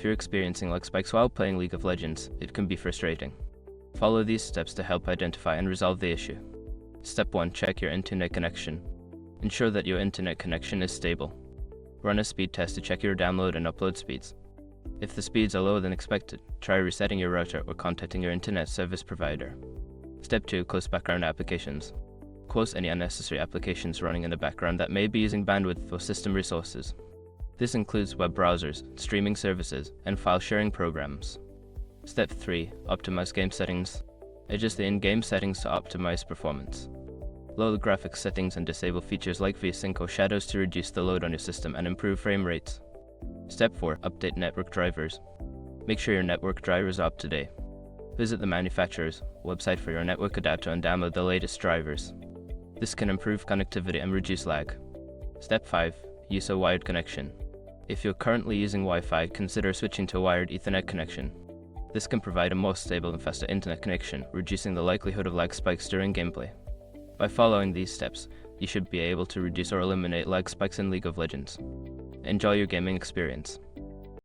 If you're experiencing lag spikes while playing League of Legends, it can be frustrating. Follow these steps to help identify and resolve the issue. Step 1. Check your internet connection. Ensure that your internet connection is stable. Run a speed test to check your download and upload speeds. If the speeds are lower than expected, try resetting your router or contacting your internet service provider. Step 2. Close background applications. Close any unnecessary applications running in the background that may be using bandwidth or system resources. This includes web browsers, streaming services, and file sharing programs. Step 3. Optimize game settings. Adjust the in-game settings to optimize performance. Lower the graphics settings and disable features like VSync or shadows to reduce the load on your system and improve frame rates. Step 4. Update network drivers. Make sure your network drivers are up to date. Visit the manufacturer's website for your network adapter and download the latest drivers. This can improve connectivity and reduce lag. Step 5. Use a wired connection. If you're currently using Wi-Fi, consider switching to a wired Ethernet connection. This can provide a more stable and faster internet connection, reducing the likelihood of lag spikes during gameplay. By following these steps, you should be able to reduce or eliminate lag spikes in League of Legends. Enjoy your gaming experience.